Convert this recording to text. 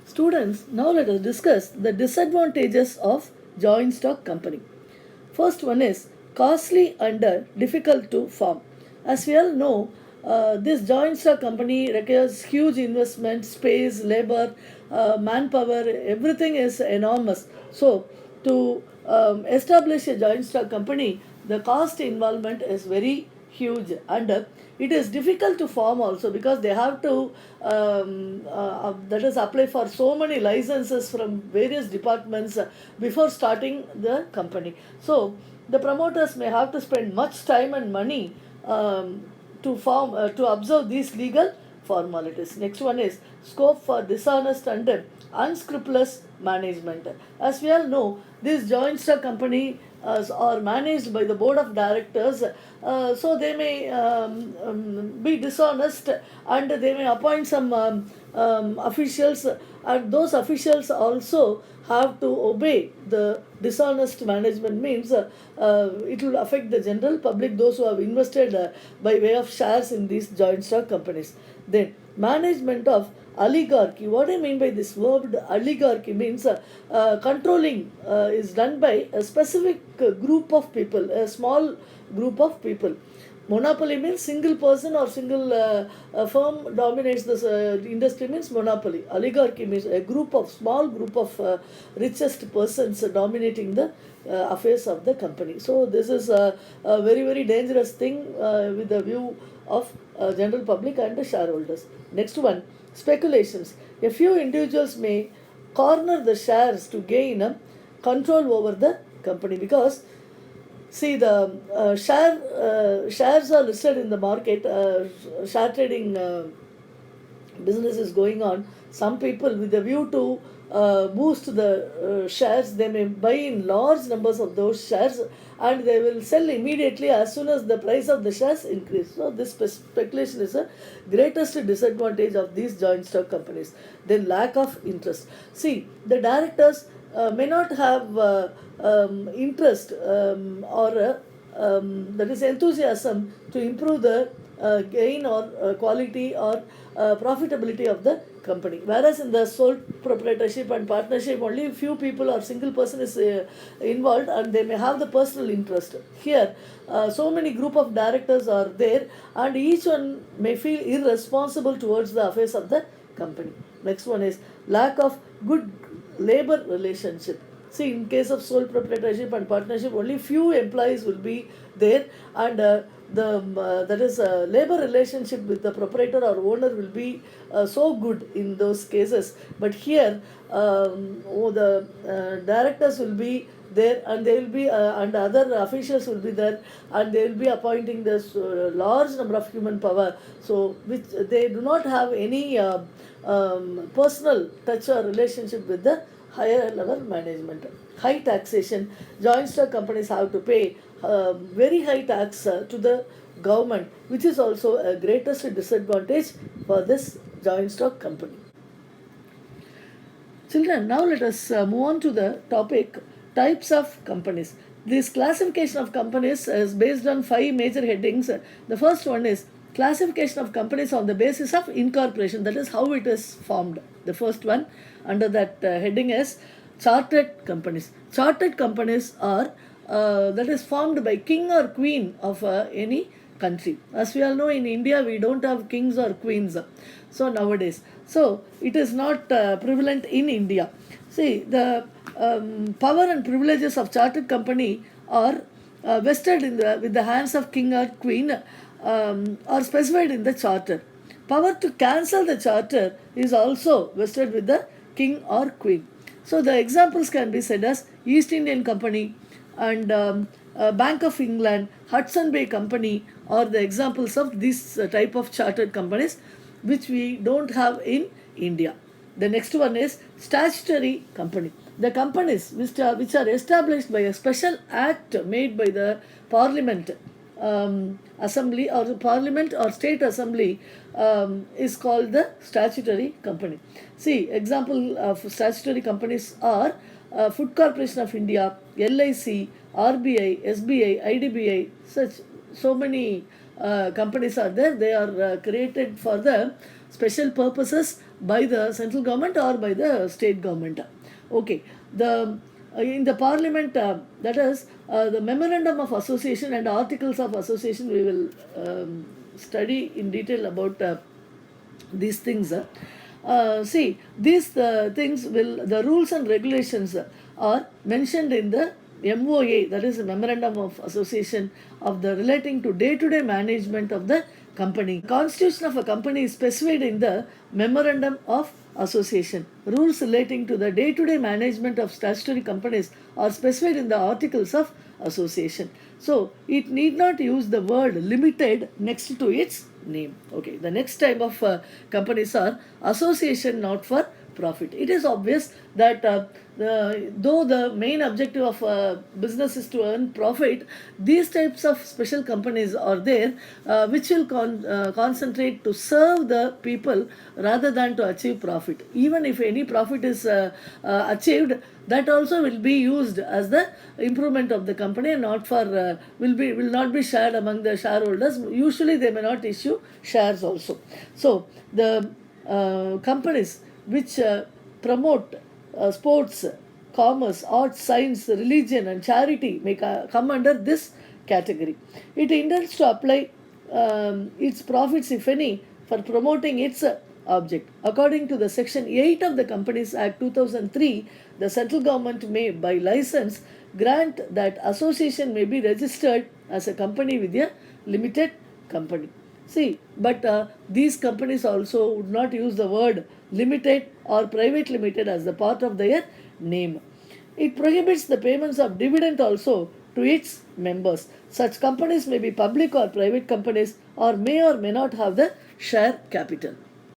Students, now let us discuss the disadvantages of joint stock company. First one is costly and difficult to form. As we all know, this joint stock company requires huge investment, space, labor, manpower, everything is enormous. So, to establish a joint stock company, the cost involvement is very huge, and it is difficult to form also because they have to that is apply for so many licenses from various departments before starting the company. So the promoters may have to spend much time and money to observe these legal formalities. Next one is scope for dishonest and unscrupulous management. As we all know, this joint stock company are managed by the board of directors, so they may be dishonest, and they may appoint some officials, and those officials also have to obey the dishonest management. Means it will affect the general public, those who have invested by way of shares in these joint stock companies. Then management of oligarchy. What I mean by this word oligarchy means controlling is done by a specific group of people, a small group of people. Monopoly means single person or single firm dominates this industry, means monopoly. Oligarchy means a group of small group of richest persons dominating the affairs of the company. So this is a very very dangerous thing with the view of general public and the shareholders. Next one, speculations. A few individuals may corner the shares to gain control over the company, because see the shares are listed in the market. Share trading business is going on. Some people with a view to boost the shares, they may buy in large numbers of those shares, and they will sell immediately as soon as the price of the shares increase. So this speculation is the greatest disadvantage of these joint stock companies. Then lack of interest. See, the directors may not have interest or that is enthusiasm to improve the gain or quality or profitability of the company. Whereas in the sole proprietorship and partnership, only few people or single person is involved, and they may have the personal interest. Here so many group of directors are there, and each one may feel irresponsible towards the affairs of the company. Next one is lack of good labor relationship. See, in case of sole proprietorship and partnership, only few employees will be there, and the that is labor relationship with the proprietor or owner will be so good in those cases. But here, the directors will be there, and they will be and other officials will be there, and they will be appointing this large number of human power, so which they do not have any personal touch or relationship with the higher level management. High taxation. Joint stock companies have to pay very high tax to the government, which is also a greatest disadvantage for this joint stock company. Children, now let us move on to the topic types of companies. This classification of companies is based on five major headings. The first one is classification of companies on the basis of incorporation, that is how it is formed. The first one under that heading is chartered companies. Chartered companies are that is formed by king or queen of any country. As we all know, in India we don't have kings or queens. So nowadays, so it is not prevalent in India. See, the power and privileges of chartered company are vested in with the hands of king or queen, are specified in the charter. Power to cancel the charter is also vested with the king or queen. So the examples can be said as East Indian Company and Bank of England, Hudson Bay Company are the examples of this type of chartered companies, which we don't have in India. The next one is statutory company. The companies which are established by a special act made by the Parliament, assembly, or the Parliament or state assembly, is called the statutory company. See, example of statutory companies are Food Corporation of India, LIC, RBI, SBI, IDBI. So many companies are there. They are created for the special purposes by the central government or by the state government. Okay, the in the parliament, that is the memorandum of association and articles of association, we will study in detail about these things. See, these things will, the rules and regulations are mentioned in the MOA, that is the Memorandum of Association of the relating to day-to-day management of the company. Constitution of a company is specified in the Memorandum of Association. Rules relating to the day-to-day management of statutory companies are specified in the Articles of Association. So it need not use the word limited next to its name. Okay, the next type of companies are association not for profit. It is obvious that though the main objective of business is to earn profit, these types of special companies are there which will concentrate to serve the people rather than to achieve profit. Even if any profit is achieved, that also will be used as the improvement of the company and not for will not be shared among the shareholders. Usually they may not issue shares also. So the companies which promote sports, commerce, arts, science, religion and charity may come under this category. It intends to apply its profits, if any, for promoting its object. According to the Section 8 of the Companies Act 2003, the central government may, by license, grant that association may be registered as a company with a limited company. See, but these companies also would not use the word limited or private limited as the part of their name. It prohibits the payments of dividend also to its members. Such companies may be public or private companies or may not have the share capital.